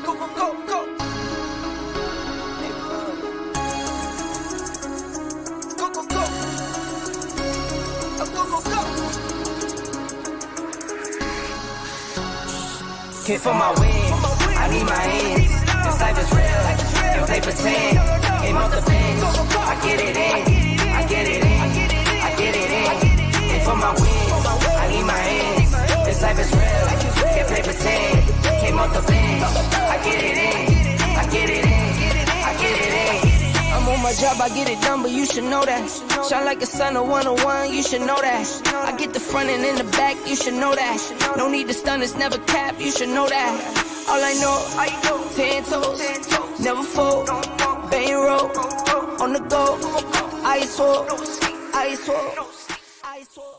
Go, go, go, go. Go, go, go. Go, go, go. Hit for my wins, I need my ends. This life is real, and play pretend. Aim off the bench, I get it in, I get it in, I get it in. Hit for my wins, I need my ends. This life is real, and play pretend. Came off the bench, I get it in, I get it in, I get it in. I'm on my job, I get it done, but you should know that. Shine like a sun, a 101, you should know that. I get the front and in the back, you should know that. No need to stun, it's never cap, you should know that. All I know, 10 toes, never fold, bang roll, on the go, ice wall, ice wall, ice wall.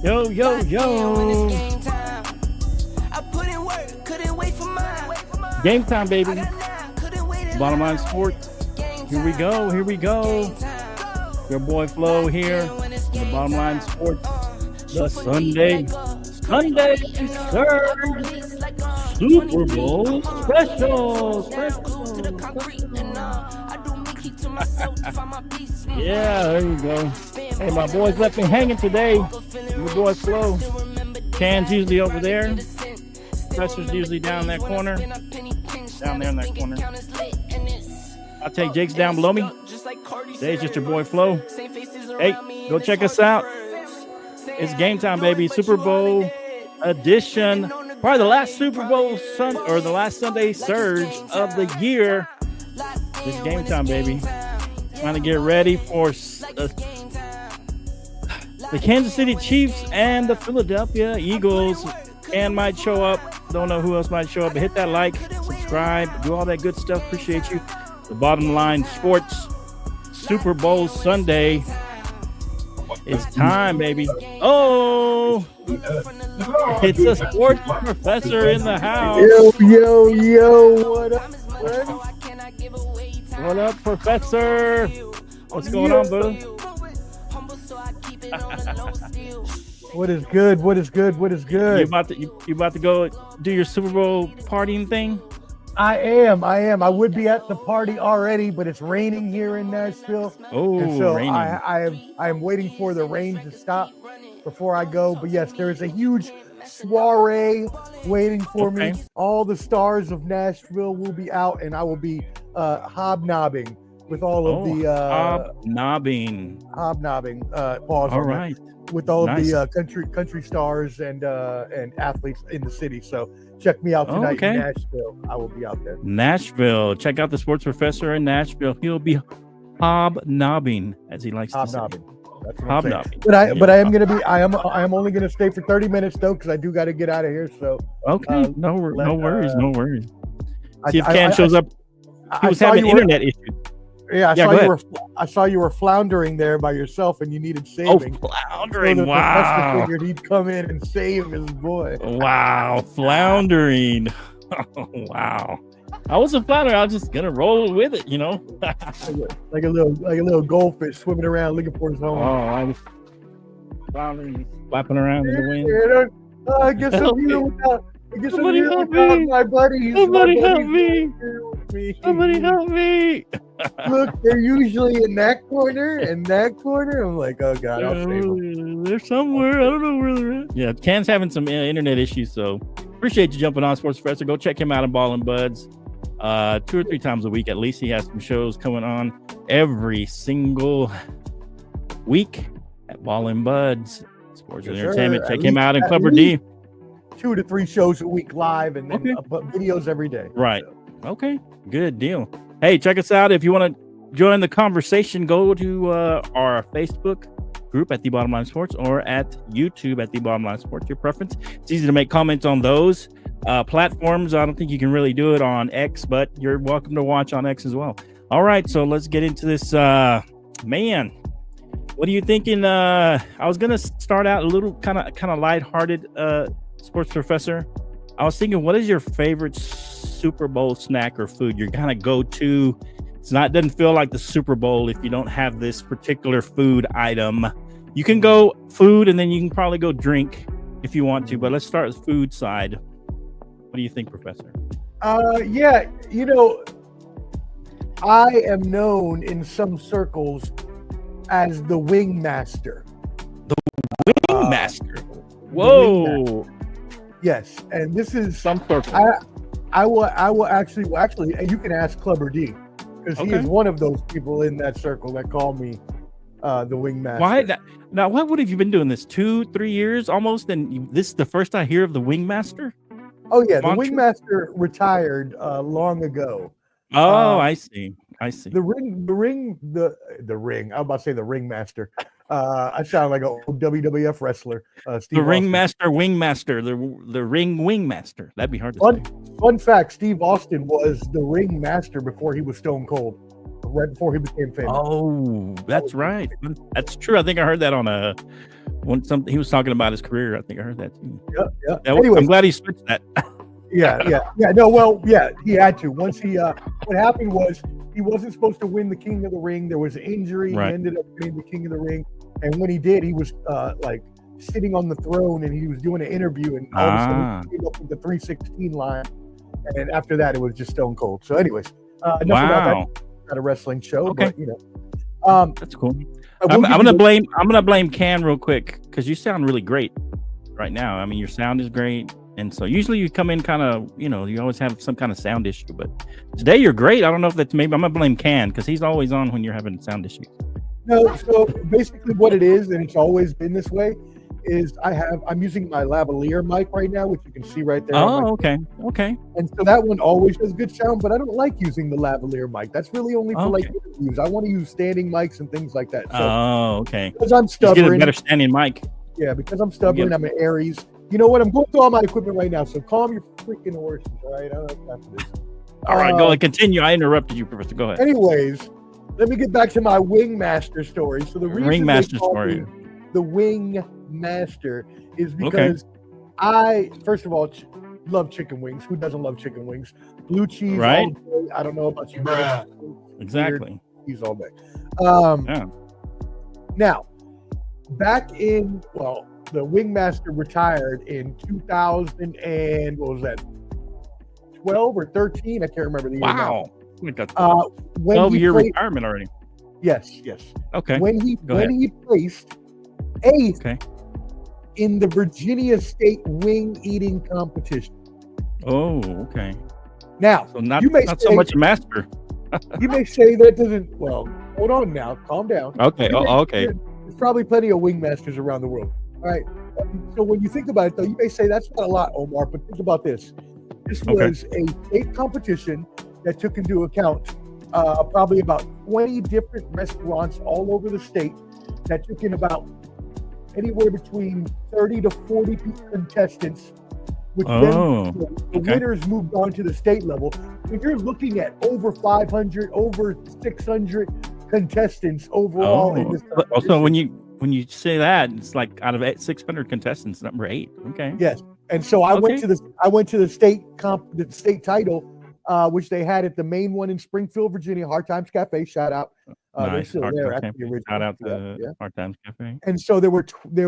Yo, yo, yo. Game time, baby. Bottom Line Sports. Here we go. Here we go. Your boy Flo here. The Bottom Line Sports. The Sunday Surge Super Bowl special. Yeah, there you go. Hey, my boys left me hanging today. Your boy Flo. Can's usually over there. Pressure's usually down that corner. Down there in that corner. I'll take Jake's down below me. Today's just your boy Flo. Hey, go check us out. It's game time, baby. Super Bowl edition. Probably the last Super Bowl the last Sunday surge of the year. It's game time, baby. Trying to get ready for the Kansas City Chiefs and the Philadephia Eagles. Can might show up. Don't know who else might show up, but hit that like, subscribe, do all that good stuff. Appreciate you. The Bottom Line Sports Super Bowl Sunday. It's time, baby. Oh, it's a sports professor in the house. Yo, what up, buddy? What up, Professor? What's going on, bro? What is good? What is good? What is good? You about to go do your Super Bowl partying thing? I am. I would be at the party already, but it's raining here in Nashville. Oh, and so raining. I am waiting for the rain to stop before I go. But yes, there is a huge soiree waiting for me. All the stars of Nashville will be out, and I will be hobnobbing with all of the hobnobbing. Pause. All right. With all of the country stars and athletes in the city. So check me out tonight in Nashville. I will be out there. Nashville. Check out the sports professor in Nashville. He'll be hobnobbing, as he likes to say. That's what Hobnobbing. But I am gonna be. I am only gonna stay for 30 minutes though, because I do got to get out of here. So no worries. See if Ken shows up. He was having internet issues. Yeah, I saw you were floundering there by yourself, and you needed saving. Oh, floundering! So wow. Figured he'd come in and save his boy. Wow, floundering! Oh, wow. I wasn't floundering. I was just gonna roll with it, like a little goldfish swimming around looking for his home. Oh, I was floundering, flapping around in the wind. I guess I'm here without. Somebody help me! My buddy. Somebody help me! Somebody help me! Look, they're usually in that corner and that corner. I'm like, oh god, I'll save them. They're somewhere. I don't know where they're at. Yeah, Ken's having some internet issues, so appreciate you jumping on, Sports Professor. Go check him out in Ball and Buds. 2 or 3 times a week at least. He has some shows coming on every single week at Ball and Buds Sports and Entertainment. Check him out in Clubber D. 2 to 3 shows a week live, and then videos every day. Right. Okay. Good deal. Hey, check us out. If you want to join the conversation, go to our Facebook group at The Bottom Line Sports or at YouTube at The Bottom Line Sports. Your preference. It's easy to make comments on those platforms. I don't think you can really do it on X, but you're welcome to watch on X as well. All right, so let's get into this. Man, what are you thinking? I was gonna start out a little kind of lighthearted, sports professor. I was thinking, what is your favorite Super Bowl snack or food? You're gonna go to. Doesn't feel like the Super Bowl if you don't have this particular food item. You can go food, and then you can probably go drink if you want to. But let's start with food side. What do you think, Professor? Yeah, I am known in some circles as the wing master. Wing master. Whoa. Wing master. Yes, and this is some circle. I will actually, you can ask Clubber D because he is one of those people in that circle that call me the wing master. Why? Now, what have you been doing this 2-3 years almost? And this is the first I hear of the wing master. Oh yeah, the wing master retired long ago. Oh, I see. The ring. I'm about to say the ring master. I sound like a WWF wrestler. Steve the ring Austin. master, wing master, the ring wing master. That'd be hard to say. Fun fact: Steve Austin was the ring master before he was Stone Cold, right before he became famous. Oh, that's right. That's true. I think I heard that on something he was talking about his career. I think I heard that too. Yeah. Anyways, I'm glad he switched that. Yeah. No, well, yeah, he had to. Once he, what happened was he wasn't supposed to win the King of the Ring. There was an injury. Right. He ended up winning the King of the Ring, and when he did, he was like sitting on the throne, and he was doing an interview, and all of a sudden he came up with the 316 line, and after that, it was just Stone Cold. So, anyways, enough about that. Not a wrestling show, but that's cool. I'm gonna blame Can real quick because you sound really great right now. I mean, your sound is great. And so usually you come in kind of, you always have some kind of sound issue, but today you're great. I don't know if that's maybe I'm gonna blame Can because he's always on when you're having sound issues. No, so basically what it is, and it's always been this way, is I'm using my lavalier mic right now, which you can see right there. Oh, okay. And so that one always has good sound, but I don't like using the lavalier mic. That's really only for like interviews. I want to use standing mics and things like that. So, okay. Because I'm stubborn. Get a better standing mic. Yeah, because I'm stubborn. I'm an Aries. You know what? I'm going through all my equipment right now, so calm your freaking horses, all right? I don't have to do this. All right, go ahead. Continue. I interrupted you, Professor. Go ahead. Anyways, let me get back to my wing master story. So the reason ring master story, the wing master, is because I, first of all, love chicken wings. Who doesn't love chicken wings? Blue cheese, right? All day. I don't know about you. Exactly. Cheese all day. Now, back in the wing master retired in 2000 and what was that? 12 or 13? I can't remember the year. Wow. 12-year retirement already. Yes. Okay. When he placed 8th in the Virginia State wing eating competition. Oh, okay. Now, so not so much a master. You may say that doesn't. Well, hold on now. Calm down. Okay. Okay. There's probably plenty of wing masters around the world. All right. So when you think about it, though, you may say that's not a lot, Omar. But think about this. This was a state competition that took into account probably about 20 different restaurants all over the state that took in about anywhere between 30 to 40 contestants, which then the winners moved on to the state level. When you're looking at over 500, over 600 contestants overall in this competition. Also, when you say that, it's like out of 600 contestants, number 8. Okay. Yes. And so I went to the state title, which they had at the main one in Springfield, Virginia, Hard Times Cafe. Shout out. Nice. They're still there. Actually, shout out to Hard Times Cafe. And so there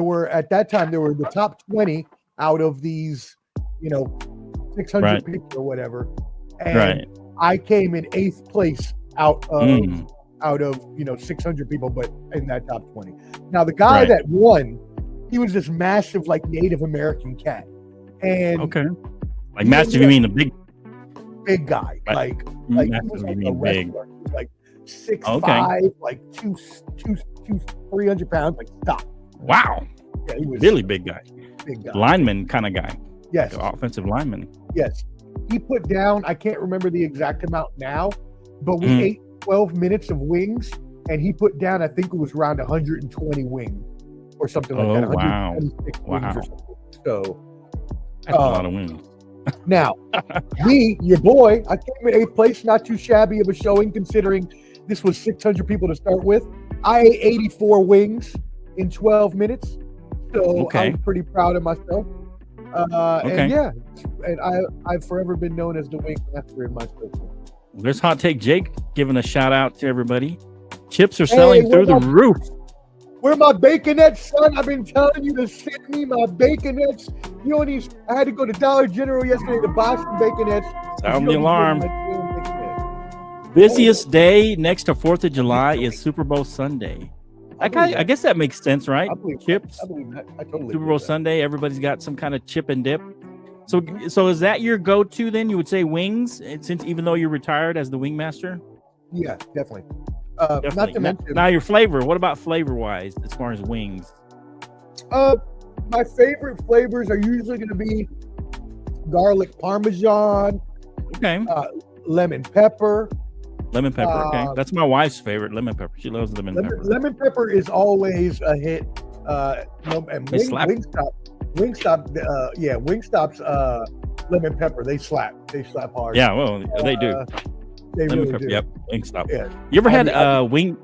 were at that time there were the top 20 out of these, 600 people or whatever. And I came in 8th place out of 600 people, but in that top 20. Now the guy that won, he was this massive like Native American cat. And like massive, you mean a big guy, right. like he was like a wrestler, like 6'5", like 300 pounds, like stop. Wow, yeah, he was really big guy, lineman kind of guy. Yes, like offensive lineman. Yes, he put down. I can't remember the exact amount now, but we ate 12 minutes of wings, and he put down. I think it was around 120 wings. or something like Oh, that. wow. 176 wings Wow. or something. So That's a lot of wings. now, me, your boy, I came in 8th place, not too shabby of a showing considering this was 600 people to start with. I ate 84 wings in 12 minutes, so Okay. I'm pretty proud of myself. Okay. And yeah, and I've forever been known as the wing master in my circle. There's Hot Take Jake giving a shout out to everybody. Chips are selling through the roof. Where my baconettes, son? I've been telling you to send me my baconettes. You don't need. I had to go to Dollar General yesterday to buy some baconettes. Sound the alarm. Busiest day next to 4th of July is Super Bowl Sunday. I guess that makes sense, right? Chips. I believe that. I totally. Super Bowl Sunday, everybody's got some kind of chip and dip. So is that your go-to then? You would say wings, since even though you're retired as the wing master? Yeah, definitely. Definitely. Not to mention Now your flavor. What about flavor-wise as far as wings? my favorite flavors are usually going to be garlic parmesan, Okay. lemon pepper. Lemon pepper. Okay, that's my wife's favorite. Lemon pepper. She loves lemon pepper. Lemon pepper is always a hit. And Wingstop's lemon pepper. They slap hard. Yeah, well, they do. They Lemon really pepper. do. Yep. Wingstop. Yeah. You ever had wing?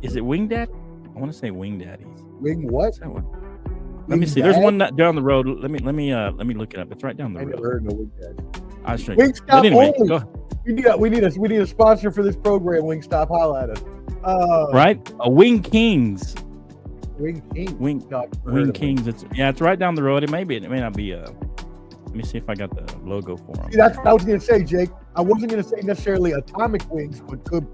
Is it Wing Dad? I want to say Wing Daddies. Wing what? Is that one? Let me see. There's one down the road. Let me look it up. It's right down the I road. never heard no Wing Dad. I'll show you. Wingstop But anyway, only. go. We need a sponsor for this program. Wingstop, holla at us. Right? Wing Kings. Wing King. Wing Kings. It's right down the road. It may not be. Let me see if I got the logo for them. See, that's what I was gonna say, Jake. I wasn't gonna say necessarily Atomic Wings, but good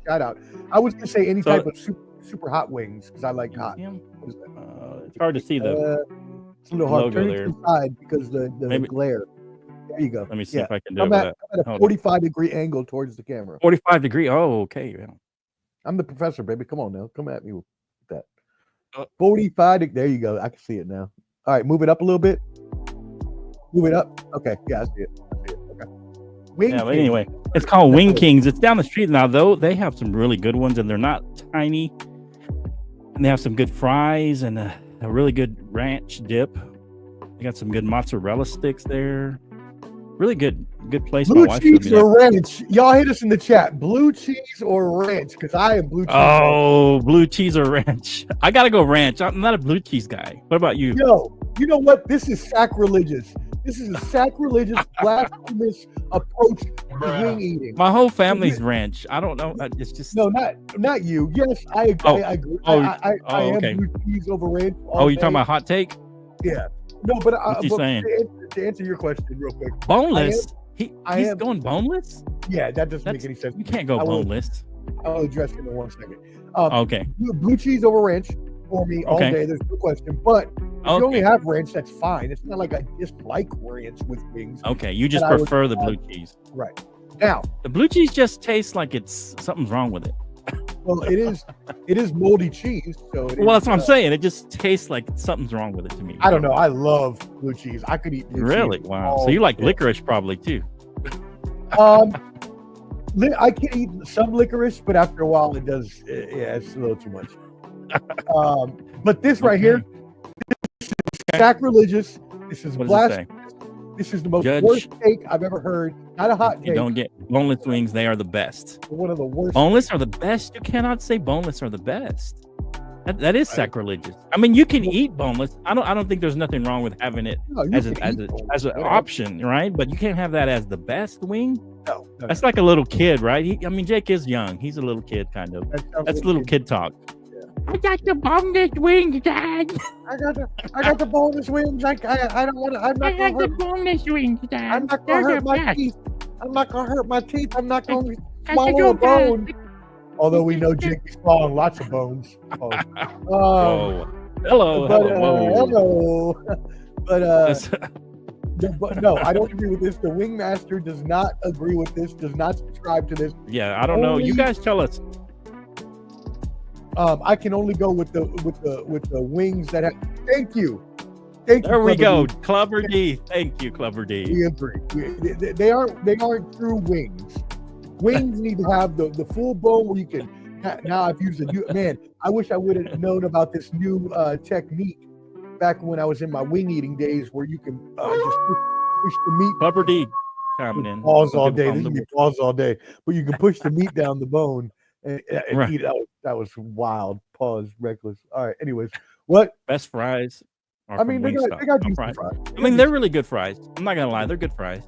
shout out. I was gonna say any type of super hot wings because I like hot. It's hard to see the it's a little hard. logo Turn there. it to the side because the glare. There you go. Let me see if I can do I'm it. at a 45-degree angle towards the camera. 45 degree. Oh, okay. Yeah. I'm the professor, baby. Come on now. Come at me with that. 45. There you go. I can see it now. All right, move it up a little bit. Move it up. Okay. Yeah, I see it. Okay. Wing But King. anyway, it's called Wing Kings. It's down the street now, though. They have some really good ones, and they're not tiny. And they have some good fries and a really good ranch dip. They got some good mozzarella sticks there. Really good place. Blue cheese or ranch? Y'all hit us in the chat. Blue cheese or ranch? Because I am blue cheese. Oh, blue cheese or ranch? I gotta go ranch. I'm not a blue cheese guy. What about you? Yo, you know what? This is sacrilegious. This is a sacrilegious, blasphemous approach to wing eating. My whole family's ranch. I don't know. It's just no, not you. Yes, I agree. I agree. I am okay. blue cheese over ranch. You talking about hot take? Yeah. No, but what you saying? To answer your question real quick. Boneless. He's going boneless. Yeah, that doesn't make any sense. You can't go boneless. I'll address it in 1 second. Okay. Blue cheese over ranch for me all day. There's no question. But if you only have ranch, that's fine. It's not like I dislike ranch with wings. Okay, you just prefer the blue cheese. Right. Now, the blue cheese just tastes like something's wrong with it. Well, it is moldy cheese. So that's what I'm saying. It just tastes like something's wrong with it to me. I don't know. I love blue cheese. I could eat blue cheese. Really? Wow. So you like licorice probably too. I can eat some licorice, but after a while it does. Yeah, it's a little too much. But this right here, this is sacrilegious. This is blasphemous. This is the most worst take I've ever heard. Not a hot take. You don't get boneless wings. They are the best. One of the worst. Boneless are the best. You cannot say boneless are the best. That is sacrilegious. I mean, you can eat boneless. I don't think there's nothing wrong with having it as an option, right? But you can't have that as the best wing. No. That's like a little kid, right? Jake is young. He's a little kid, kind of. That's little kid talk. Yeah. I got the boneless wings, Dad. I got the boneless wings. I don't want to. I got the boneless wings, Dad. I'm not gonna hurt my teeth. I'm not gonna hurt my teeth. I'm not gonna swallow a bone. Although we know Jake is swallowing lots of bones. Hello. But no, I don't agree with this. The Wingmaster does not agree with this. Does not subscribe to this. Yeah, I don't know. You guys tell us. I can only go with the wings that have. Thank you. There we go, Clever D. Thank you, Clever D. We agree. They aren't true wings. Wings need to have the full bone where you Now I've used it. Man, I wish I would have known about this new technique back when I was in my wing eating days, where you can just push the meat. Clubber D coming in. Pause all day. This is gonna be pause all day, but you can push the meat down the bone and Right. eat it. That was wild. Pause. Reckless. All right. Anyways, what? Best fries. I mean, they got decent fries. I mean, they're really good fries. I'm not gonna lie, they're good fries.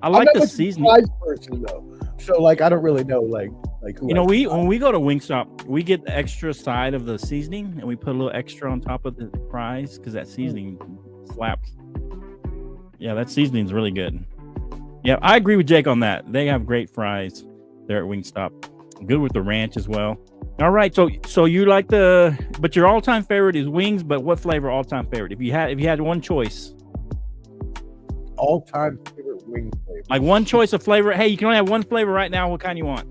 I like the seasoning. Fries person though, so like I don't really know like who. You know, when we go to Wingstop, we get the extra side of the seasoning, and we put a little extra on top of the fries because that seasoning slaps. Yeah, that seasoning is really good. Yeah, I agree with Jake on that. They have great fries there at Wingstop. Good with the ranch as well. All right, so you like but your all-time favorite is wings, but what flavor all-time favorite? If you had one choice. All-time favorite wing flavor. Like one choice of flavor. Hey, you can only have one flavor right now. What kind you want?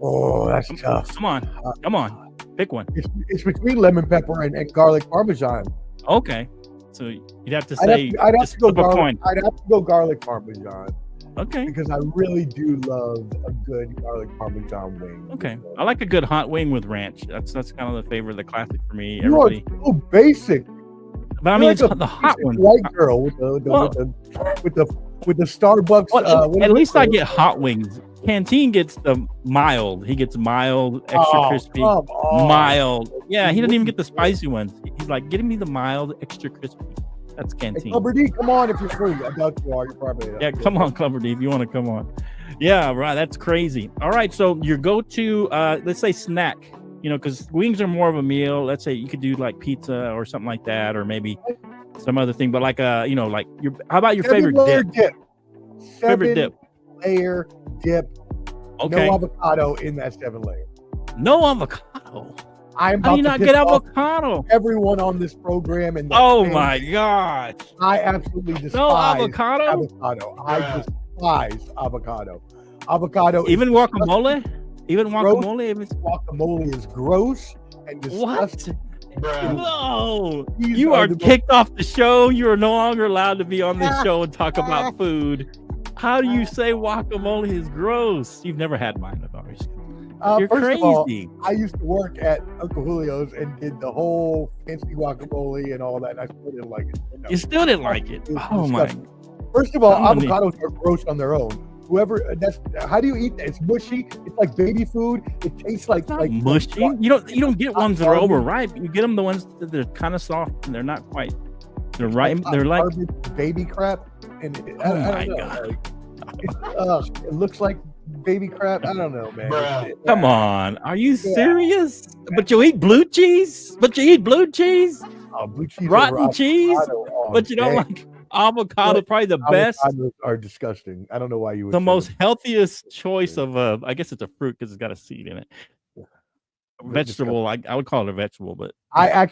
Oh, that's tough. Come on. Pick one. It's between lemon pepper and garlic parmesan. Okay. So you'd have to say I'd have to go flip a coin. I'd have to go garlic parmesan. Okay. Because I really do love a good garlic parmesan wing. Okay. I like a good hot wing with ranch. That's kind of the favorite, the classic for me. You are so basic. But I mean, it's the hot one. White girl with the Starbucks. Well, at least I get hot wings. Canteen gets the mild. He gets mild, extra crispy, mild. Yeah, he doesn't even get the spicy ones. He's like, "Give me the mild, extra crispy." That's Canteen. Hey, Clubber D, come on if you're free. I doubt you are. You're probably. Yeah, come on, Clubber D, if you want to come on. Yeah, right. That's crazy. All right, so your go-to, let's say snack. You know, because wings are more of a meal. Let's say you could do like pizza or something like that, or maybe some other thing. But like you know, like how about your favorite dip? Favorite dip. Layer dip. Okay. No avocado in that 7-layer. No avocado. I'm about How do you not get avocado? Everyone on this program and my gosh, I absolutely despise avocado. I despise avocado. Avocado. Even guacamole. Even guacamole. Guacamole is gross and disgusting. Whoa! You are kicked off the show. You are no longer allowed to be on this show and talk about food. How do you say guacamole is gross? You've never had mine, obviously. You're crazy. All, I used to work at Uncle Julio's and did the whole fancy guacamole and all that. And I still didn't like it. You still didn't like it? Oh my! First of all, avocados are gross on their own. How do you eat that? It's mushy. It's like baby food. It tastes like mushy. You don't get ones that are overripe. You get them the ones that they're kind of soft and they're not quite. They're ripe. They're like baby crap. And my god! It looks like baby crap. I don't know, man. Come on, are you serious? But you eat blue cheese? Blue cheese? Blue cheese, rotten cheese? But you don't like avocado? Probably the best. Avocados are disgusting. I don't know why you would. The most healthiest choice of I guess it's a fruit because it's got a seed in it. Vegetable. I would call it a vegetable, but I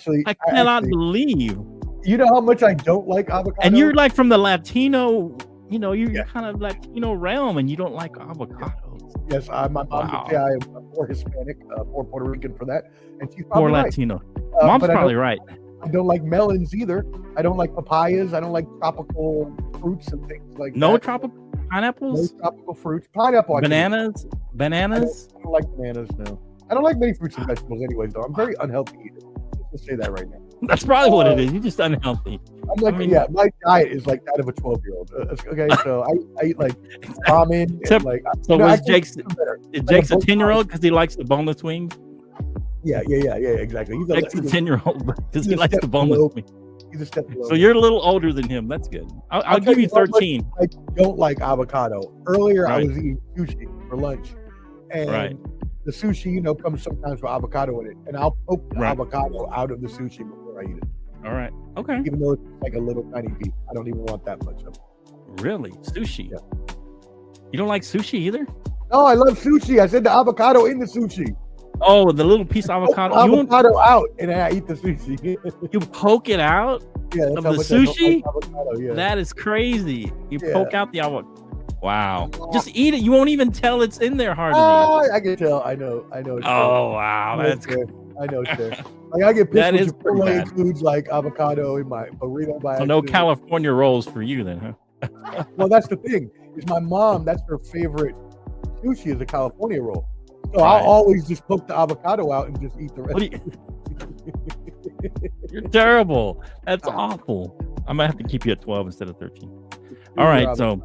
cannot believe. You know how much I don't like avocado? And you're like from the Latino, you're kind of Latino realm, and you don't like avocados. Yes, my mom would say I am more Hispanic, more Puerto Rican for that, and she's probably more Latino. Mom's probably right. I don't like melons either. I don't like papayas. I don't like tropical fruits and things like that. No tropical pineapples? No tropical fruits. Pineapple. Bananas? I don't like bananas, no. I don't like many fruits and vegetables anyways, though. I'm very unhealthy eater. Let's say that right now. That's probably what it is. You're just unhealthy. I'm like, my diet is like that of a 12-year-old. Okay, so I eat like ramen. And Jake's a 10-year-old because he likes the boneless wings? Yeah, exactly. Jake's a 10-year-old because he likes the boneless wings. He's a step below. So you're a little older than him. That's good. I'll give you 13. I don't like avocado. Earlier, I was eating sushi for lunch. And the sushi, comes sometimes with avocado in it. And I'll poke the avocado out of the sushi before I eat it. All right. Okay. Even though it's like a little tiny piece. I don't even want that much of it. Really? Sushi? Yeah. You don't like sushi either? No, I love sushi. I said the avocado in the sushi. Oh, the little piece of avocado. Avocado out, and then I eat the sushi. You poke it out of the sushi? Avocado, that is crazy. You poke out the avocado. Wow. Just eat it. You won't even tell it's in there hardly. I can tell. I know. Oh, wow. That's good. I know it's good. Like I get pissed when Chipotle includes like avocado in my burrito. So no California rolls for you then, huh? Well, that's the thing. Is my mom, that's her favorite sushi is a California roll. So I'll always just poke the avocado out and just eat the rest. You're terrible. That's awful. I might have to keep you at 12 instead of 13. All right, so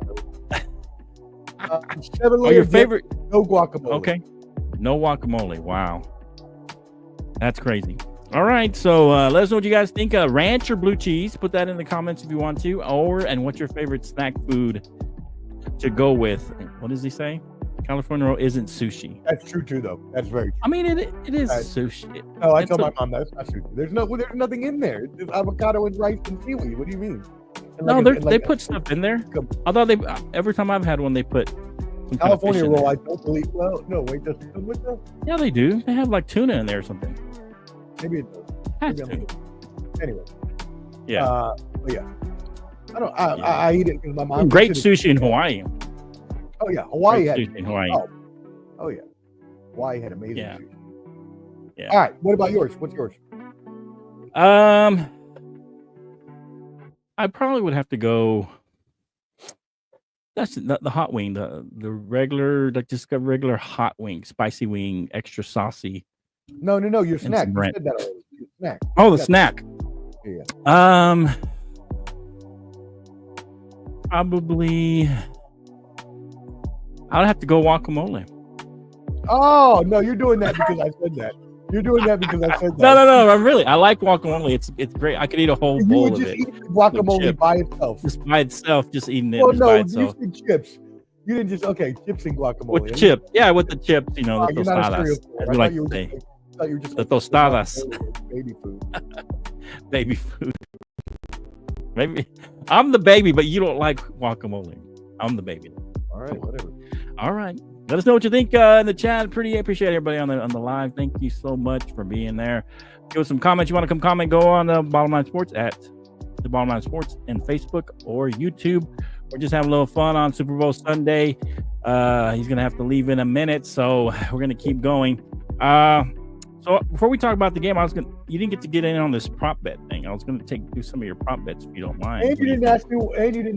your favorite? No guacamole. Okay, no guacamole. Wow, that's crazy. All right, so let us know what you guys think. Ranch or blue cheese? Put that in the comments if you want to. And what's your favorite snack food to go with? What does he say? California roll isn't sushi. That's true too, though. That's very true. I mean, it is sushi. No, I told my mom that's not sushi. There's nothing in there. There's avocado and rice and seaweed. What do you mean? They put stuff in there. Although every time I've had one, they put some California roll. I don't believe. Well, no, wait, does it come with that? Yeah, they do. They have like tuna in there or something. Maybe it does. Anyway. Yeah. But yeah. I eat it because my mom. Great sushi in Hawaii. Oh yeah, Hawaii had sushi in Hawaii. Oh yeah, Hawaii had amazing sushi. Yeah. All right. What about yours? What's yours? I probably would have to go. That's the hot wing, the regular, like just a regular hot wing, spicy wing, extra saucy. No, your snack. You said that already. Your snack. Oh, the snack. Yeah. Probably. I'd have to go guacamole. Oh no, you're doing that because I said that. You're doing that because I said that. No. I like guacamole. It's great. I could eat a whole bowl of it. You would just eat guacamole by itself. Just by itself, just eating it. Well, by itself. You said chips. You didn't just chips and guacamole. With the chip, with the chips. You know, the tostadas. As we like to say. I thought you were just the tostadas. Baby food. Baby food. Maybe I'm the baby, but you don't like guacamole. I'm the baby. All right, whatever. All right. Let us know what you think in the chat. Pretty appreciate everybody on the live. Thank you so much for being there. Give us some comments. You want to come comment? Go on Bottom Line Sports at the Bottom Line Sports and Facebook or YouTube. We're just having a little fun on Super Bowl Sunday. He's gonna have to leave in a minute, so we're gonna keep going. So before we talk about the game, you didn't get to get in on this prop bet thing. I was gonna do some of your prop bets if you don't mind. And you didn't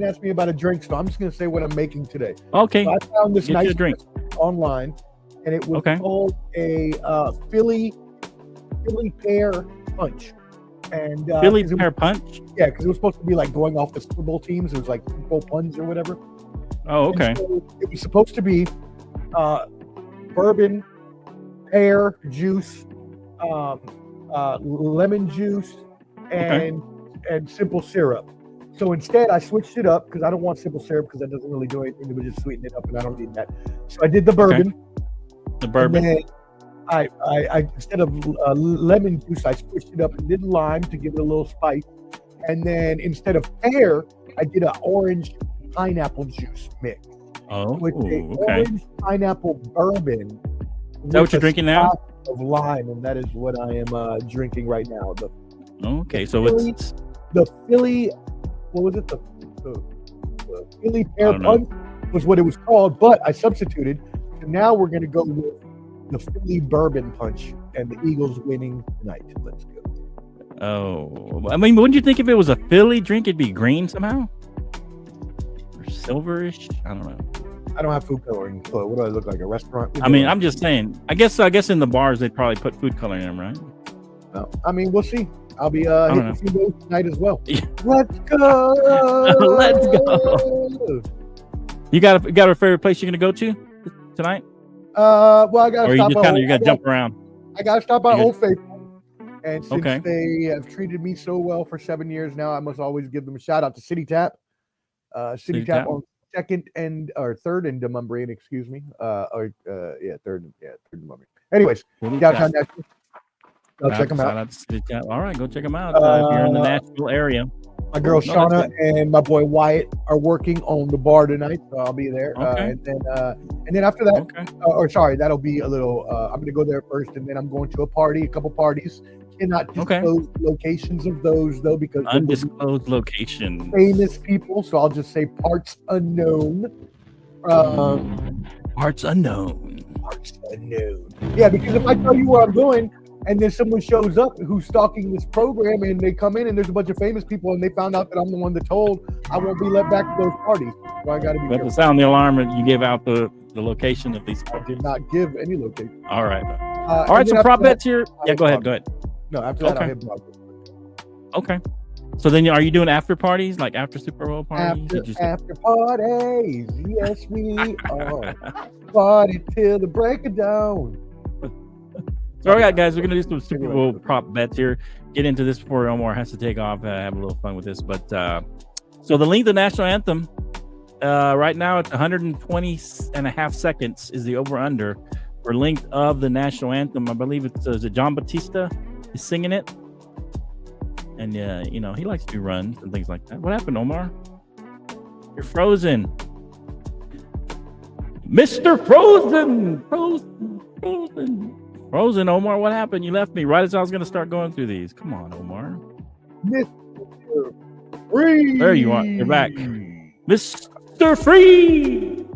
ask me about a drink, so I'm just gonna say what I'm making today. Okay. So I found this nice drink online, and it was called a Philly pear punch. And Philly pear punch? Yeah, because it was supposed to be like going off the Super Bowl teams. It was like Super Bowl puns or whatever. Oh, okay. So it was supposed to be bourbon, pear juice, lemon juice, and simple syrup. So instead, I switched it up because I don't want simple syrup because that doesn't really do anything. It would just sweeten it up, and I don't need that. So I did the bourbon. The bourbon. And then I instead of lemon juice, I switched it up and did lime to give it a little spice. And then instead of pear, I did an orange pineapple juice mix. Oh, with orange pineapple bourbon. Is that what you're drinking now? Of lime, and that is what I am drinking right now. It's the Philly. What was it? The Philly pear punch was what it was called, but I substituted. And now we're going to go with the Philly bourbon punch and the Eagles winning tonight. Let's go. Oh, I mean, wouldn't you think if it was a Philly drink, it'd be green somehow? Or silverish? I don't know. I don't have food coloring. So what do I look like? A restaurant? I mean, I'm just saying. I guess in the bars, they'd probably put food coloring in them, right? No, I mean, we'll see. I'll be hitting a few those tonight as well. Yeah. Let's go. Let's go. You got a favorite place you're gonna go to tonight? Well, I gotta stop. You gotta jump around. I gotta stop by Old Faithful, and since they have treated me so well for 7 years now, I must always give them a shout out to City Tap. City Tap on third and Demumbrian, excuse me. Third and Demumbrian. Anyways, downtown Nashville. Go check them out. All right, go check them out if you're in the Nashville area. My girl Shauna and my boy Wyatt are working on the bar tonight, so I'll be there. And then after that, that'll be a little. I'm gonna go there first, and then I'm going to a couple parties. Cannot disclose locations of those though, because undisclosed location, famous people. So I'll just say parts unknown. Parts unknown. Yeah, because if I tell you where I'm going, and then someone shows up who's stalking this program, and they come in, and there's a bunch of famous people, and they found out that I'm the one that told, I won't be let back to those parties. So I got to be careful. To sound the alarm, you give out the the location of these. I did not give any location. All right. All right. So prop bets here. Yeah, go ahead. Go ahead. No, after that, I'll hit broadcast. Okay. So then, are you doing after parties, like after Super Bowl parties? After parties, yes, we are. Party till the break of dawn. So, all right, guys, we're gonna do some Super Bowl prop bets here. Get into this before Omar has to take off. Have a little fun with this, but so the length of the national anthem right now it's 120 and a half seconds is the over under for length of the national anthem. I believe it's John Batista is singing it. And he likes to do runs and things like that. What happened, Omar? You're frozen. Mr. Frozen. Frozen, Omar. What happened? You left me right as I was going to start going through these. Come on, Omar. Mr. Freeze. There you are. You're back. Mr. Freeze.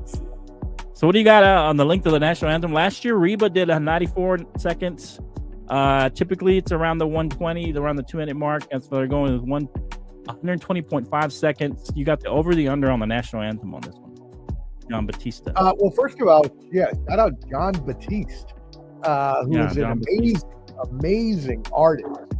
So what do you got on the length of the national anthem? Last year, Reba did 94 seconds. Typically it's around the 120, around the 2-minute mark, and so they're going with 120.5 seconds. You got the over the under on the national anthem on this one. John Batista. Well, first of all, shout out John Batiste, who is an amazing artist.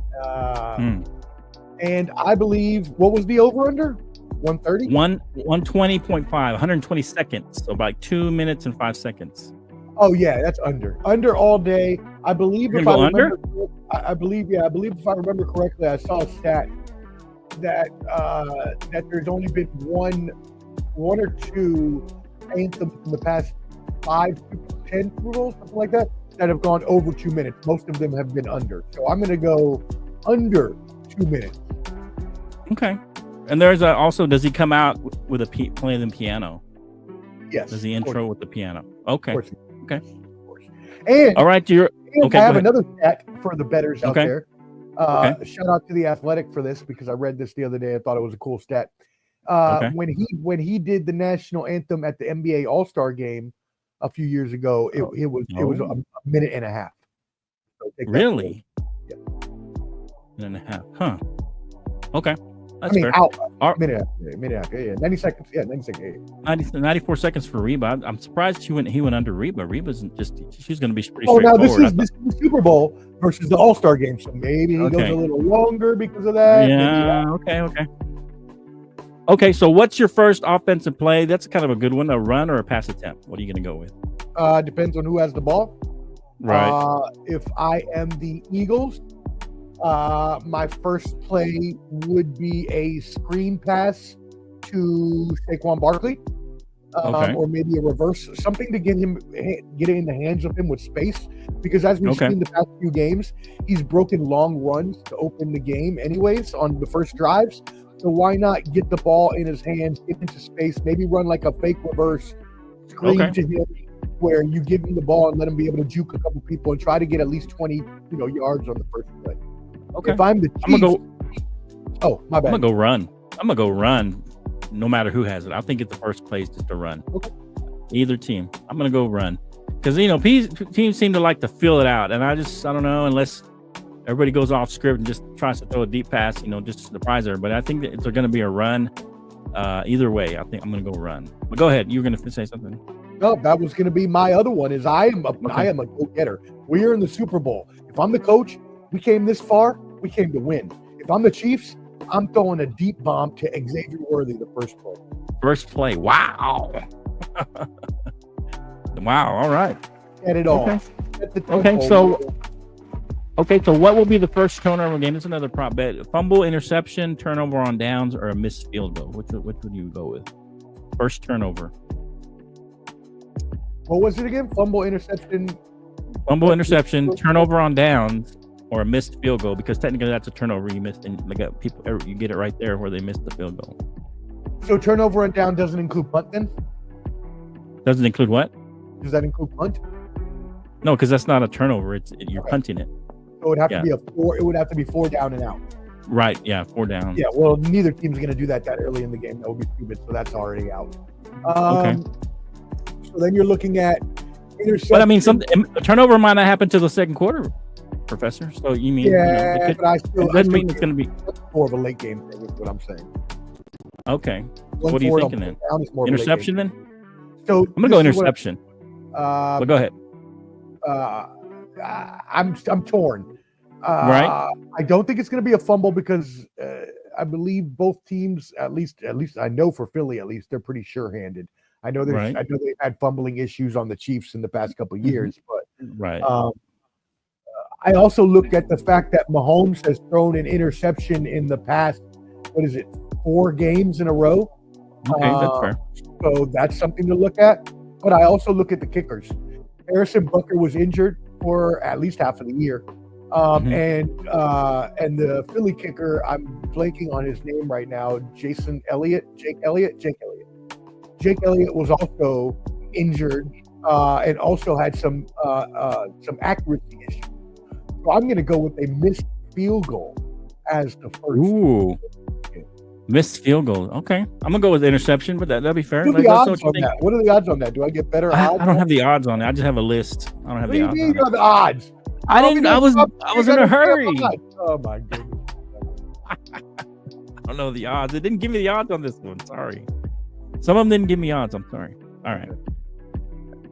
And I believe, what was the over under? 130? 120.5, 120 seconds. So about 2 minutes and 5 seconds. Oh yeah, that's under all day. I believe if I remember, I believe if I remember correctly, I saw a stat that there's only been one or two anthems in the past 5 to 10 Super Bowls, something like that have gone over 2 minutes. Most of them have been under. So I'm going to go under 2 minutes. Okay. And there's also, does he come out with playing the piano? Yes. Does he intro with the piano? Okay. Okay. And all right, I have another stat for the bettors out there. Shout out to The Athletic for this because I read this the other day. I thought it was a cool stat. When he did the national anthem at the NBA All-Star game a few years ago, it was a minute and a half. So really? Yeah. Minute and a half. Huh. Okay. That's fair. Minute and a half. Yeah. 90 seconds. Yeah, 90 seconds. 94 seconds for Reba. I'm surprised he went under Reba. Reba's she's going to be pretty straightforward. Now this is the Super Bowl versus the All-Star game, so maybe he goes a little longer because of that. Yeah. Okay. So what's your first offensive play? That's kind of a good one. A run or a pass attempt? What are you going to go with? Depends on who has the ball. Right. If I am the Eagles, my first play would be a screen pass to Saquon Barkley, or maybe a reverse, something to get it in the hands of him with space. Because as we've seen the past few games, he's broken long runs to open the game anyways on the first drives. So why not get the ball in his hands, get into space, maybe run like a fake reverse screen to him, where you give him the ball and let him be able to juke a couple people and try to get at least 20 yards on the first play. Okay. If I'm the Chiefs, I'm gonna go. Oh, my bad. I'm gonna go run. No matter who has it, I think it's the first place just a run. Okay. Either team, I'm gonna go run because teams seem to like to feel it out, and I don't know unless everybody goes off script and just tries to throw a deep pass, just to surprise everybody. I think that it's going to be a run. Either way, I think I'm going to go run. But go ahead, you were going to say something. No, that was going to be my other one. Is I am a go-getter. We are in the Super Bowl. If I'm the coach, we came this far. We came to win. If I'm the Chiefs, I'm throwing a deep bomb to Xavier Worthy the first play. First play. Wow. Wow. All right. Get it all. Okay, so what will be the first turnover game? It's another prop bet. Fumble, interception, turnover on downs, or a missed field goal. Which would you go with? First turnover. What was it again? Fumble, interception, turnover on downs, or a missed field goal. Because technically that's a turnover you missed, and you get it right there where they missed the field goal. So turnover on down doesn't include punt then? Doesn't include what? Does that include punt? No, because that's not a turnover. You're punting it. So it would have to be it would have to be 4 down and out. Right. Yeah. 4 down. Yeah. Well, neither team's going to do that early in the game. That would be stupid. So that's already out. So then you're looking at interception. But I mean, a turnover might not happen till the second quarter, Professor. So you mean? Yeah, but I mean it's going to be more of a late game thing. Is what I'm saying. Okay. So what are you thinking then? Interception then? So I'm going to go interception. Well, go ahead. I'm torn. Right. I don't think it's going to be a fumble because I believe both teams, at least I know for Philly, at least they're pretty sure-handed. I know Right. I know they've had fumbling issues on the Chiefs in the past couple of years, but Right. I also look at the fact that Mahomes has thrown an interception in the past. What is it? 4 games in a row. Okay, that's fair. So that's something to look at. But I also look at the kickers. Harrison Butker was injured for at least half of the year. And the Philly kicker, I'm blanking on his name right now, Jake Elliott. Jake Elliott was also injured and also had some accuracy issues. So I'm going to go with a missed field goal as the first. Ooh, missed field goal. Okay, I'm gonna go with interception, but that'll be fair. What are the odds on that? What are the odds on that? Do I get better odds? I don't have the odds on it. I just have a list. I don't have the odds. You have the odds. I didn't. I was in a hurry. Oh my goodness. I don't know the odds. It didn't give me the odds on this one. Sorry. Some of them didn't give me odds. I'm sorry. All right.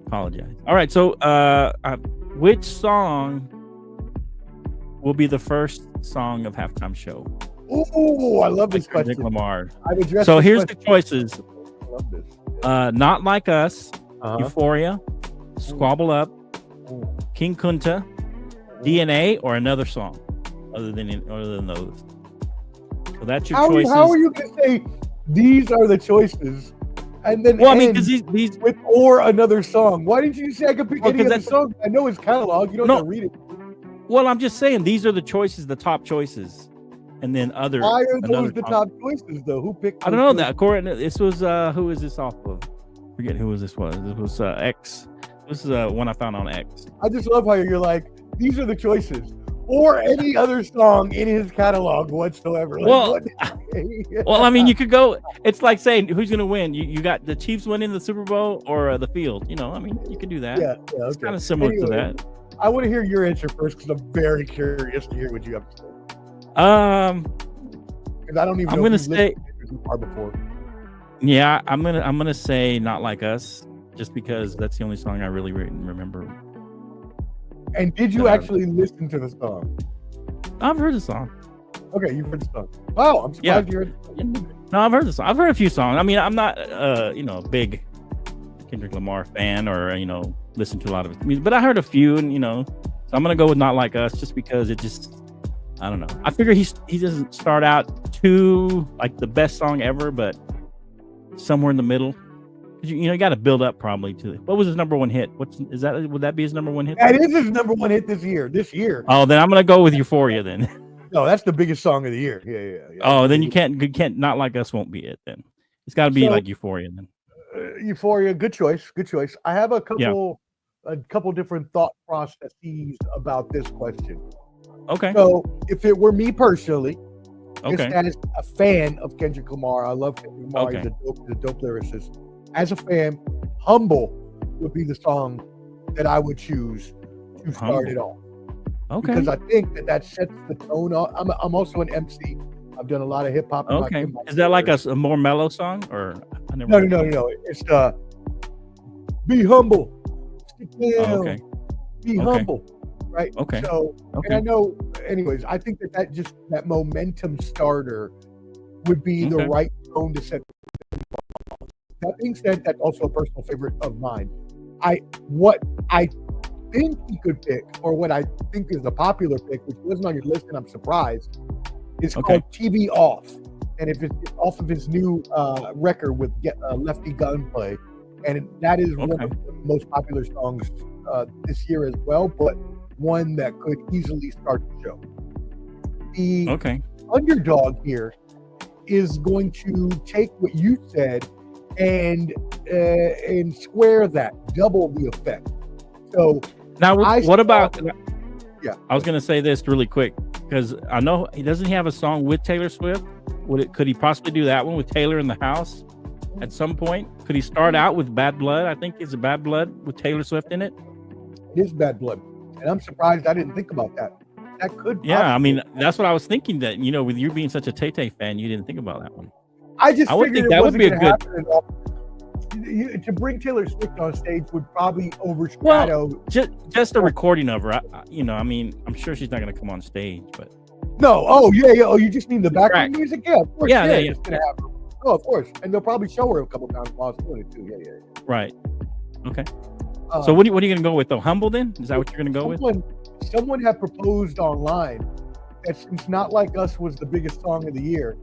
Apologize. All right. So, which song will be the first song of halftime show? Oh, I love this question. Lamar. So here's the choices. I love this. Not Like Us, Euphoria, Squabble Up, King Kunta, DNA, or another song other than those. So that's your choices. How are you going to say these are the choices? And then because these with or another song. Why didn't you say I could pick any other song? I know his catalog. You don't have to read it. Well, I'm just saying these are the choices, the top choices, and then other. Why are those the top choices though? Who picked? I don't know that. This was who is this off of? Forget who this was. This was X. This is one I found on X. I just love how you're like these are the choices. Or any other song in his catalog whatsoever. Well, I mean, you could go. It's like saying who's going to win. You got the Chiefs winning the Super Bowl or the field. You know, I mean, you could do that. Yeah, it's kind of similar to that. I want to hear your answer first because I'm very curious to hear what you have to say. Because I don't even know if you've listened to far before. Yeah, I'm gonna say Not Like Us, just because that's the only song I really remember. And did you actually listen to the song? I've heard the song. Okay, you've heard the song. Wow, I'm surprised you heard the song. No, I've heard the song. I've heard a few songs. I mean, I'm not a big Kendrick Lamar fan or listen to a lot of his music, but I heard a few, and so I'm gonna go with Not Like Us just because it just, I don't know. I figure he doesn't start out too like the best song ever, but somewhere in the middle. You got to build up probably to it. What was his number one hit? Would that be his number one hit? That is his number one hit this year. Oh, then I'm gonna go with Euphoria then. No, that's the biggest song of the year. Yeah. Oh, then you can't Not Like Us won't be it then. It's got to be like Euphoria then. Euphoria, good choice. I have a couple different thought processes about this question. Okay. So if it were me personally, just as a fan of Kendrick Lamar, I love Kendrick Lamar. He's a dope lyricist. As a fan, Humble would be the song that I would choose to start it off. Okay. Because I think that sets the tone. I'm also an MC. I've done a lot of hip hop. Okay. Is that like a more mellow song or? No. It's be humble. Stick down. Be humble. Right. Okay. So, and I know. Anyways, I think that momentum starter would be the right tone to set. That being said, that's also a personal favorite of mine. What I think he could pick, or what I think is a popular pick, which wasn't on your list, and I'm surprised, is called TV Off. And if it's off of his new record with Lefty Gunplay, and that is one of the most popular songs this year as well, but one that could easily start the show. The underdog here is going to take what you said and square that, double the effect. So now, what about? Yeah, I was gonna say this really quick because I know he doesn't have a song with Taylor Swift. Could he possibly do that one with Taylor in the house at some point? Could he start out with Bad Blood? I think it's a Bad Blood with Taylor Swift in it. It is Bad Blood, and I'm surprised I didn't think about that. That could. Yeah, I mean that's what I was thinking. That with you being such a Tay-Tay fan, you didn't think about that one. I would think that would be a good. to bring Taylor Swift on stage would probably overshadow. Just a recording of her. I mean, I'm sure she's not going to come on stage, but no. Oh yeah. Oh, you just mean the background music? Yeah, of course. Yeah. It's gonna happen. Oh, of course, and they'll probably show her a couple times while it's doing it too. Yeah. Right. Okay. So what are you going to go with though? Humble then? Is that what you're going to go with? Someone had proposed online that since Not Like Us was the biggest song of the year,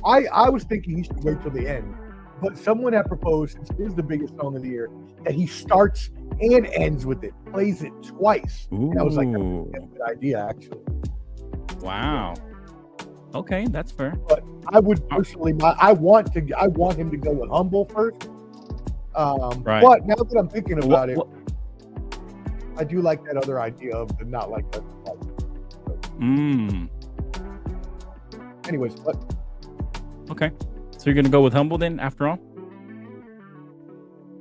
I was thinking he should wait till the end. But someone had proposed, since it is the biggest song of the year, that he starts and ends with it, plays it twice. Ooh. And I was like, that's a good idea, actually. Wow. Okay, that's fair. But I would personally, I want him to go with Humble first. Right. But now that I'm thinking about it, I do like that other idea of the Not Like Us. Anyways, but okay. So you're going to go with Humble then, after all?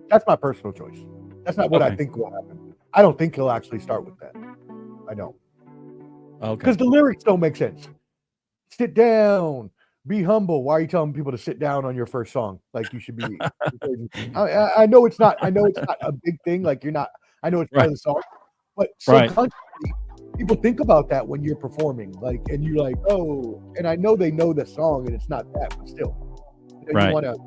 That's my personal choice. That's not what I think will happen. I don't think he'll actually start with that. I don't. Okay. Because the lyrics don't make sense. Sit down. Be humble. Why are you telling people to sit down on your first song? Like you should be. I know it's not. I know it's not a big thing. Like you're not. I know it's part of the song, but subconsciously, people think about that when you're performing. Like, and you're like, oh, and I know they know the song, and it's not that, but still. You want to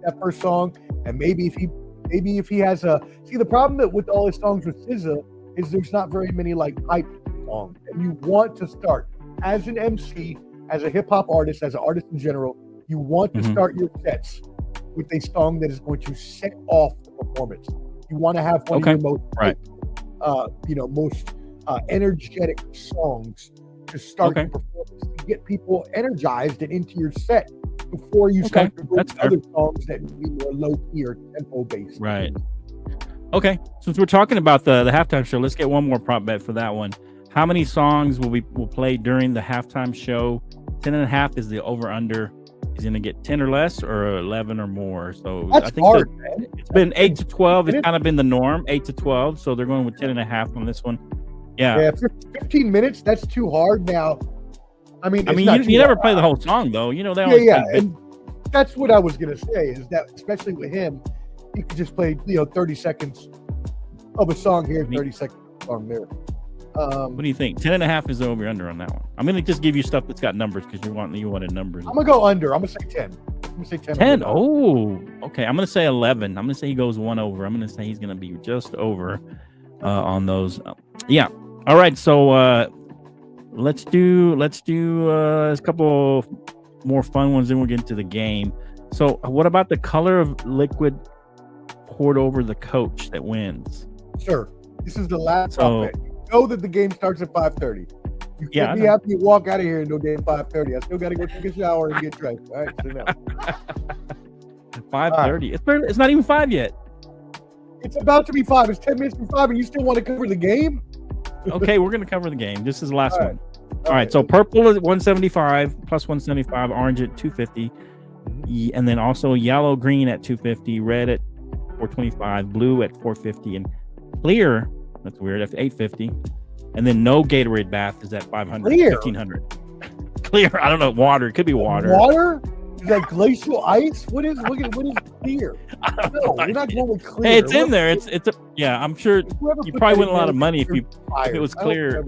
that first song, and maybe if he has the problem with all his songs with SZA is there's not very many like hype songs, and you want to start as an MC, as a hip hop artist, as an artist in general, you want to start your sets with a song that is going to set off the performance. You want to have one of your most energetic songs to start the performance, to get people energized and into your set before you start to go to other songs that be more low key or tempo based. Right. Okay. Since we're talking about the halftime show, let's get one more prop bet for that one. How many songs will play during the halftime show? 10.5 is the over under. He's going to get 10 or less, or 11 or more. So that's I think hard, it's been 8 to 12. It's kind of been the norm, 8 to 12. So they're going with 10.5 on this one. Yeah. 15 minutes. That's too hard now. I mean, you never play the whole song though. You know, they and that's what I was gonna say. Is that especially with him, he could just play 30 seconds of a song here, 30 seconds of a song there. What do you think? 10.5 is the over under on that one. I'm gonna just give you stuff that's got numbers because you wanted numbers. I'm gonna go under. I'm gonna say 10. I'm gonna say 10. 10. Oh, okay. I'm gonna say 11. I'm gonna say he goes one over. I'm gonna say he's gonna be just over on those. Yeah. All right. So let's do a couple more fun ones, then we'll get into the game. So what about the color of liquid poured over the coach that wins? Sure. This is the last topic. You know that the game starts at 5:30. You can't be happy to walk out of here and no day at 5:30. I still got to go take a shower and get dressed. All right, so now. 5:30. It's not even 5 yet. It's about to be 5. It's 10 minutes to 5, and you still want to cover the game? Okay, we're going to cover the game. This is the last one. All right, so purple is 175 plus 175, orange at 250, and then also yellow, green at 250, red at 425, blue at 450, and clear, that's weird, at 850, and then no Gatorade bath is at 500, 1500. Clear, I don't know, water, it could be water. Water? Is that glacial ice? What is clear? No, we're not going with clear. Hey, it's in there. I'm sure you probably win a lot of money if it was clear.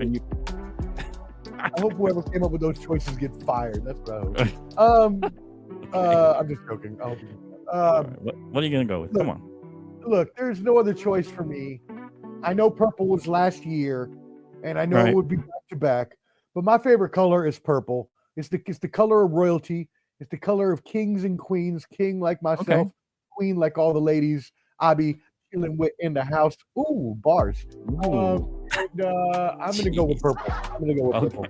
I hope whoever came up with those choices get fired. That's what I hope. I'm just joking. I hope what are you gonna go with? Come on. Look, there's no other choice for me. I know purple was last year, and I know it would be back to back. But my favorite color is purple. It's the color of royalty. It's the color of kings and queens. King like myself, queen like all the ladies. I be chilling with in the house. Ooh, bars. I'm gonna go with purple.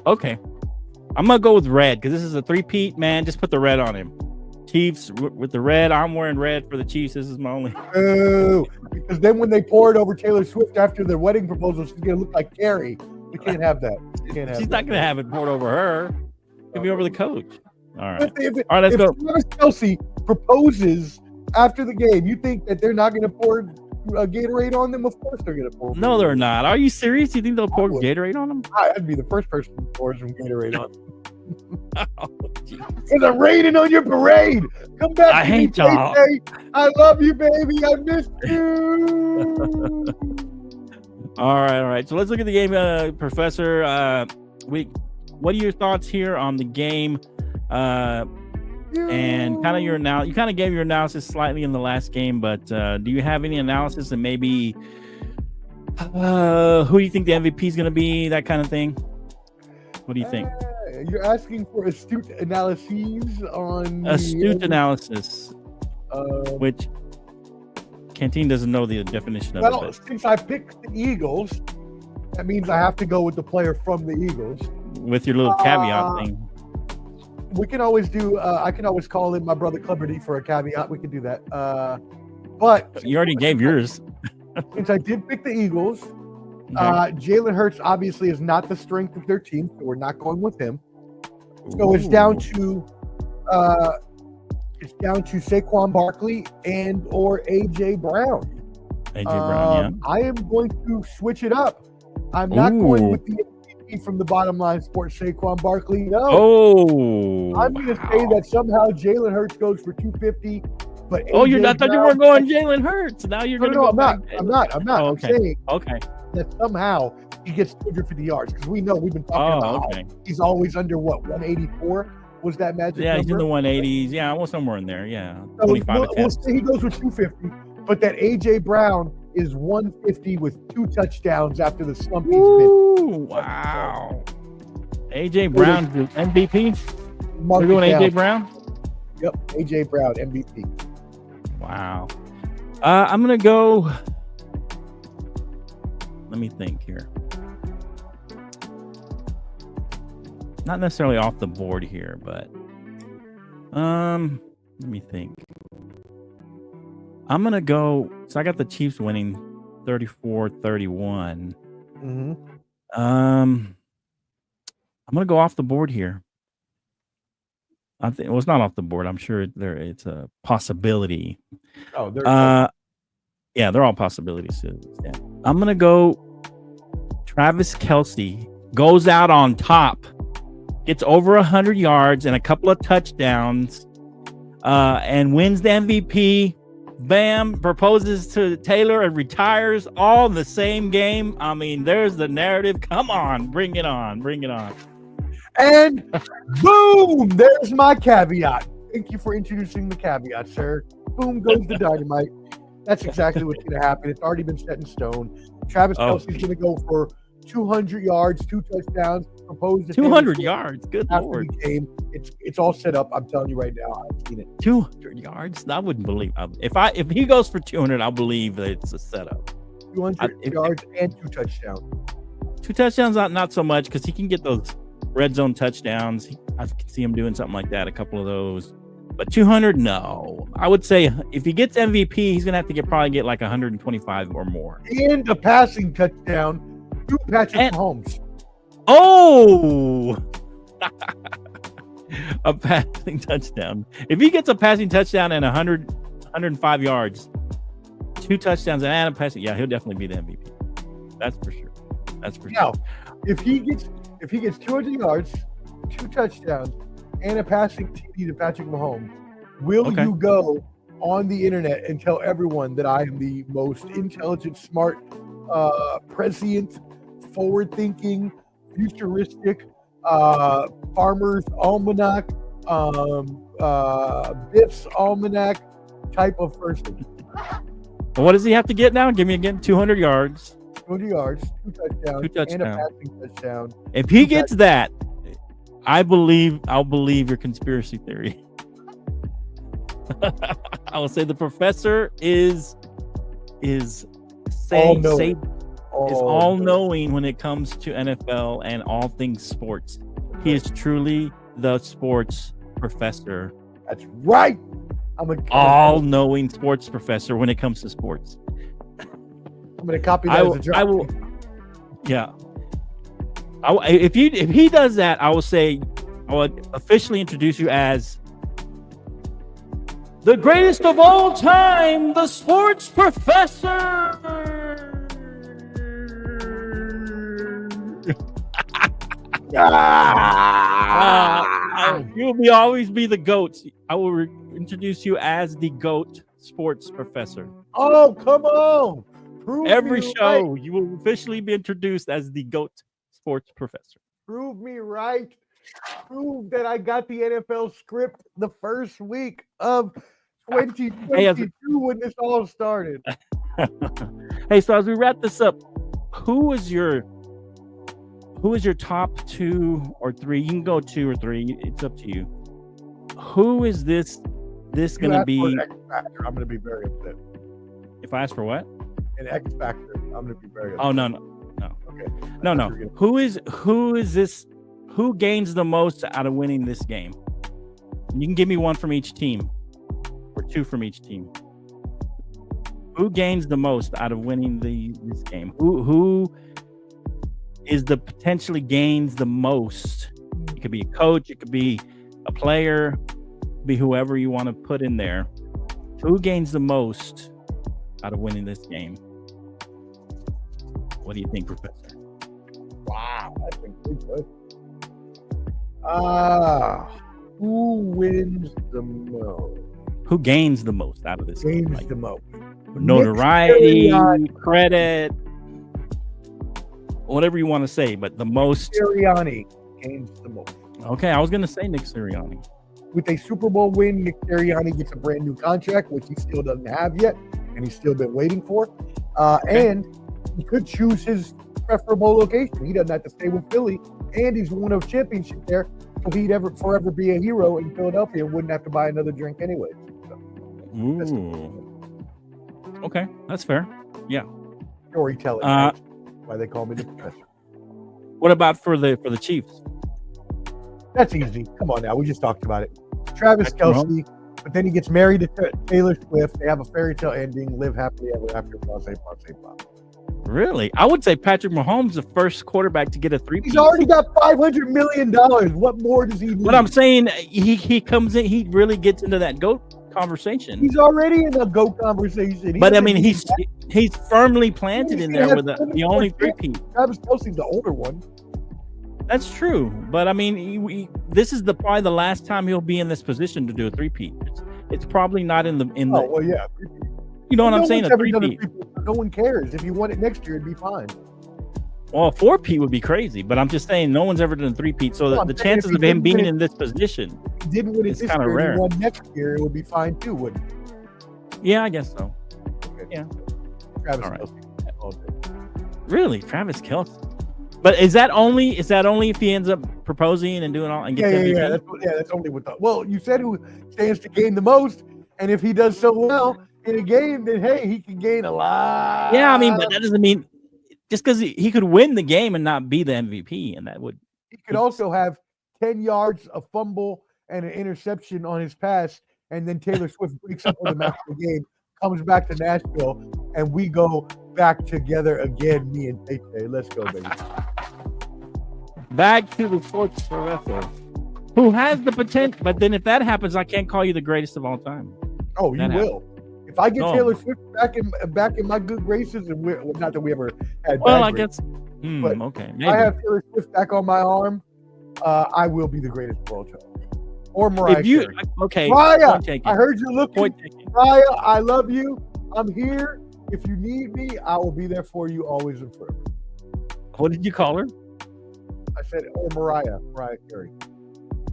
Okay. I'm gonna go with red because this is a three-peat, man. Just put the red on him. Chiefs with the red. I'm wearing red for the Chiefs. This is my only. Oh, because then when they pour it over Taylor Swift after their wedding proposal, she's gonna look like Carrie. We can't have that. She's not gonna have it poured over her. It'll be over the coach. All right. All right, let's go. If Chelsea proposes after the game, you think that they're not going to pour a Gatorade on them? Of course they're going to pour. No, they're not. Are you serious? You think they'll pour Gatorade on them? I'd be the first person who pours some Gatorade on them. Because I'm raining on your parade. Come back I to me, hate y'all. Tay. I love you, baby. I miss you. All right. So let's look at the game, Professor. What are your thoughts here on the game? And kind of your you kind of gave your analysis slightly in the last game, but do you have any analysis and maybe who do you think the MVP is going to be? That kind of thing. What do you think? You're asking for astute analyses on analysis, which Canteen doesn't know the definition of it. Well, since I picked the Eagles, that means I have to go with the player from the Eagles. With your little caveat thing. We can always do. I can always call in my brother Cleverty for a caveat. We can do that. But you already gave yours. Since I did pick the Eagles, Jalen Hurts obviously is not the strength of their team, so we're not going with him. So it's down to Saquon Barkley and or AJ Brown. I am going to switch it up. I'm not going with the MVP from the Bottom Line Sports Saquon Barkley. No. I'm going to say that somehow Jalen Hurts goes for 250. But I thought you were going Jalen Hurts. Now you're going to go. I'm not. Oh, okay. I'm saying okay. that somehow he gets 250 yards because we know we've been talking about he's always under 184 was that magic number? He's in the 180s. Yeah, well, somewhere in there. Yeah, so 25 we'll say he goes with 250, but that AJ Brown is 150 with 2 touchdowns after the slump he's been. Wow. AJ Brown MVP. We're doing AJ Brown. Yep, AJ Brown MVP. Wow. I'm gonna go. Let me think here. Not necessarily off the board here, but let me think. I'm gonna go. So I got the Chiefs winning 34-31. Mm-hmm. I'm gonna go off the board here. I think it's not off the board. I'm sure it's a possibility. Oh, yeah, they're all possibilities. Yeah. I'm gonna go. Travis Kelce goes out on top, gets over 100 yards and a couple of touchdowns, and wins the MVP. Bam! Proposes to Taylor and retires all in the same game. I mean, there's the narrative. Come on, bring it on, bring it on. And boom! There's my caveat. Thank you for introducing the caveat, sir. Boom goes the dynamite. That's exactly what's going to happen. It's already been set in stone. Travis Kelce's going to go for 200 yards, 2 touchdowns. Proposed 200 yards. Good after Lord. The game. It's all set up. I'm telling you right now. I've seen it. 200 yards. I wouldn't believe. If he goes for 200, I'll believe that it's a setup. 200 yards and 2 touchdowns. 2 touchdowns, not so much because he can get those red zone touchdowns. I can see him doing something like that. A couple of those. But 200, no. I would say if he gets MVP, he's gonna have to probably get like 125 or more. And a passing touchdown to Patrick Mahomes. Oh, a passing touchdown. If he gets a passing touchdown and 105 yards, 2 touchdowns and a passing, yeah, he'll definitely be the MVP. That's for sure. That's for sure. If he gets 200 yards, 2 touchdowns, and a passing TD to Patrick Mahomes, will you go on the internet and tell everyone that I am the most intelligent, smart, prescient, forward-thinking, futuristic, Farmer's Almanac, Biff's Almanac type of person? Well, what does he have to get now? Give me again 200 yards. 200 yards, 2 touchdowns, and a passing touchdown. If he gets that, I'll believe your conspiracy theory. I will say the professor is all-knowing when it comes to NFL and all things sports. He is truly the sports professor. That's right. I'm an all-knowing sports professor when it comes to sports. I'm going to copy that as a job. I will. Yeah. If he does that, I would officially introduce you as the greatest of all time, the sports professor. You will always be the GOAT. I will introduce you as the GOAT sports professor. Oh, come on. Every show, you will officially be introduced as the GOAT sports professor. Prove me right. Prove that I got the NFL script the first week of 2022 when this all started. Hey, so as we wrap this up, who is your top 2 or 3? You can go 2 or 3. It's up to you. Who is this going to be? An X Factor, I'm going to be very upset. If I ask for what? An X Factor, I'm going to be very upset. Oh, no. Okay. No. Who is this? Who gains the most out of winning this game? You can give me one from each team or 2 from each team. Who gains the most out of winning this game? Who is the potentially gains the most? It could be a coach, it could be a player, it could be whoever you want to put in there. Who gains the most out of winning this game? What do you think, Professor? Wow, that's a good question. Who wins the most? Who gains the most out of this game? Gains the most. Notoriety, credit, whatever you want to say, but the most. Sirianni gains the most. Okay, I was going to say Nick Sirianni. With a Super Bowl win, Nick Sirianni gets a brand new contract, which he still doesn't have yet, and he's still been waiting for. And he could choose his preferable location. He doesn't have to stay with Philly, and he's won a championship there, so he'd forever be a hero in Philadelphia and wouldn't have to buy another drink anyway. Ooh. Okay, that's fair. Yeah. Storytelling. That's why they call me the professor. What about for the Chiefs? That's easy. Come on now. We just talked about it. Travis Kelce, but then he gets married to Taylor Swift. They have a fairy tale ending, live happily ever after, blah, blah, blah, blah. Really? I would say Patrick Mahomes, the first quarterback to get a 3-peat. He's already got $500 million. What more does he need? What I'm saying, he comes in, he really gets into that GOAT conversation. He's already in the GOAT conversation. But I mean, he's firmly planted in there with the only 3-peat. Travis Kelce's the older one. That's true, but I mean, this is probably the last time he'll be in this position to do a 3-peat. It's probably not in the. Oh well, yeah. You know what I'm saying? A 3-peat. No one cares. If you won it next year, it'd be fine. Well, a 4-peat would be crazy, but I'm just saying no one's ever done a 3-peat, so the chances of him being in this position didn't win it this year, rare. He won next year, it would be fine too, wouldn't it? Yeah, I guess so. Okay. Yeah. Travis Kelce. Really, Travis Kelce. But is that only if he ends up proposing and doing all and gets MVP? That's only with the. Well, you said who stands to gain the most, and if he does so well in a game, then hey, he can gain a lot. Yeah, I mean, but that doesn't mean just because he could win the game and not be the MVP, and that would. He could also have 10 yards, a fumble, and an interception on his pass, and then Taylor Swift breaks up with him after the game, comes back to Nashville, and we go back together again, me and Tay. Let's go, baby. Back to the sports professor, who has the potential. But then if that happens, I can't call you the greatest of all time. Oh, you will. If I get Taylor Swift back in my good graces, and not that we ever had. Well, I guess. But okay. Maybe. I have Taylor Swift back on my arm. I will be the greatest of all time. Or Mariah Carey. Okay. Mariah, I heard you looking. Mariah, I love you. I'm here. If you need me, I will be there for you always and forever. What did you call her? I said, Mariah Carey.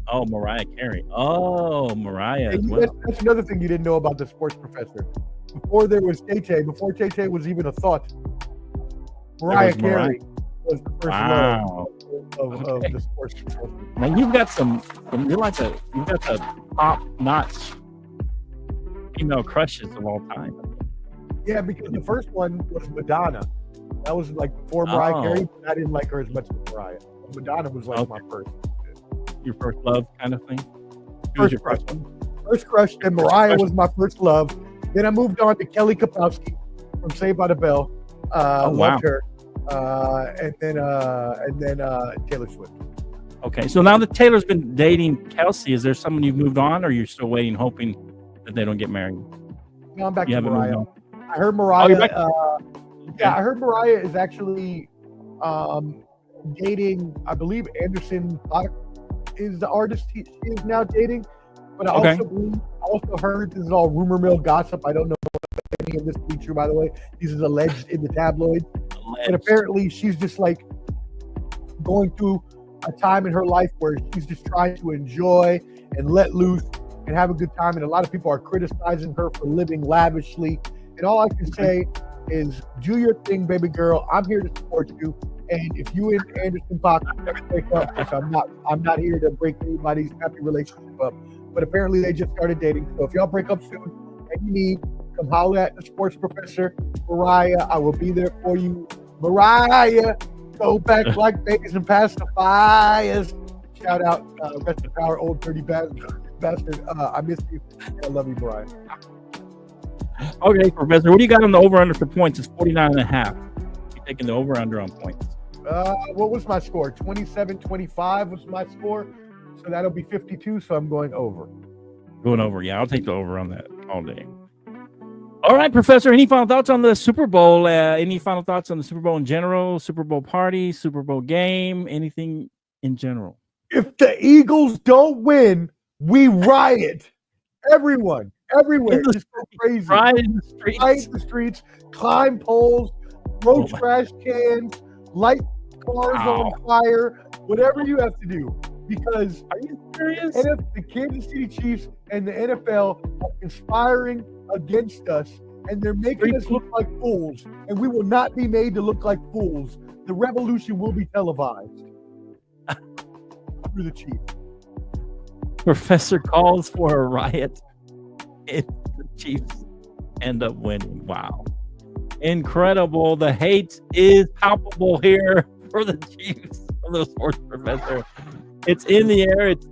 Oh, Mariah Carey. Oh, Mariah as well. That's another thing you didn't know about the sports professor. Before there was Tay, before Tay was even a thought, Mariah Carey was the first love of the sports professor. Man, you've got you've got the top-notch female crushes of all time. Yeah, because the first one was Madonna. That was like before Mariah Carey, but I didn't like her as much as Mariah. Madonna was like my first. Your first love kind of thing? First crush, then Mariah was my first love. Then I moved on to Kelly Kapowski from Saved by the Bell. Loved her. And then Taylor Swift. Okay, so now that Taylor's been dating Kelce, is there someone you've moved on, or you're still waiting, hoping that they don't get married? No, I'm back to Mariah. I heard Mariah. I heard Mariah is actually dating, I believe, Anderson Paak. is the artist he is now dating. But I Okay. also heard, this is all rumor mill gossip. I don't know if any of this to be true, by the way. This is alleged in the tabloid. But apparently she's just like going through a time in her life where she's just trying to enjoy and let loose and have a good time. And a lot of people are criticizing her for living lavishly. And all I can say is do your thing, baby girl. I'm here to support you. And if you and Anderson Paak ever break up, which I'm not here to break anybody's happy relationship up, but apparently they just started dating. So if y'all break up soon and you need, come holler at the sports professor, Mariah. I will be there for you. Mariah, go back like babies and pass the fires. Shout out, rest in power, old dirty bastard. I miss you. I love you, Mariah. Okay, Professor, what do you got on the over-under for points? It's 49.5. You're taking the over-under on points. What was my score? 27-25 was my score. So that'll be 52. So I'm going over. Going over, yeah. I'll take the over on that all day. All right, Professor, any final thoughts on the Super Bowl? Any final thoughts on the Super Bowl in general? Super Bowl party, Super Bowl game, anything in general? If the Eagles don't win, we riot. Everyone, everywhere. Just go crazy. Riot in the streets. Climb poles, throw trash cans, light cars on fire, whatever you have to do. Because are you serious? The Kansas City Chiefs and the NFL are conspiring against us, and they're making us look like fools, and we will not be made to look like fools. The revolution will be televised through the Chiefs. Professor calls for a riot if the Chiefs end up winning. Wow. Incredible. The hate is palpable here for the Chiefs, for the sports professor. It's in the air. It's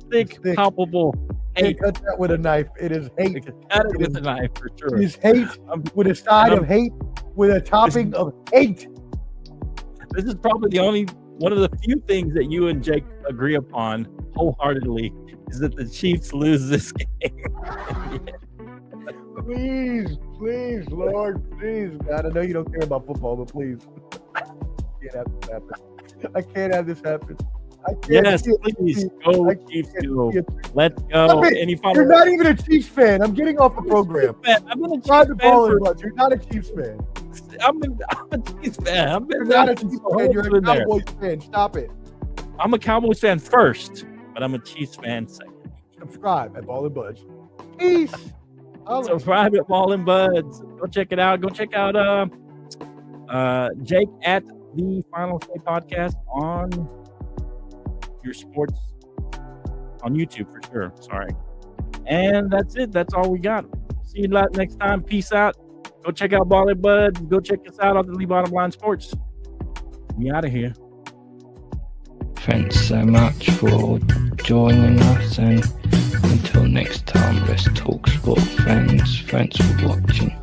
thick, palpable hate. Cut that with a knife. It is hate. Cut it with a knife for sure. It is hate with a side of hate, with a topping of hate. This is probably one of the few things that you and Jake agree upon wholeheartedly is that the Chiefs lose this game. Please, Lord, please, God. I know you don't care about football, but please. I can't have this happen. Yes, please go Chiefs. Let's go. You're not even a Chiefs fan. I'm getting off the program. I'm a Chiefs fan. You're not a Chiefs fan. I'm a Chiefs fan. You're not a Chiefs fan. You're a Cowboys fan. Stop it. I'm a Cowboys fan first, but I'm a Chiefs fan second. Subscribe at Ball and Buds. Peace. Subscribe at Ball and Buds. Go check it out. Go check out Jake at the Final Say Podcast on your sports on YouTube for sure. Sorry. And that's it. That's all we got. See you next time. Peace out. Go check out Ball and Buds. Go check us out on the Bottom Line Sports. We out of here. Thanks so much for joining us, and until next time, let's talk sport, friends. Thanks for watching.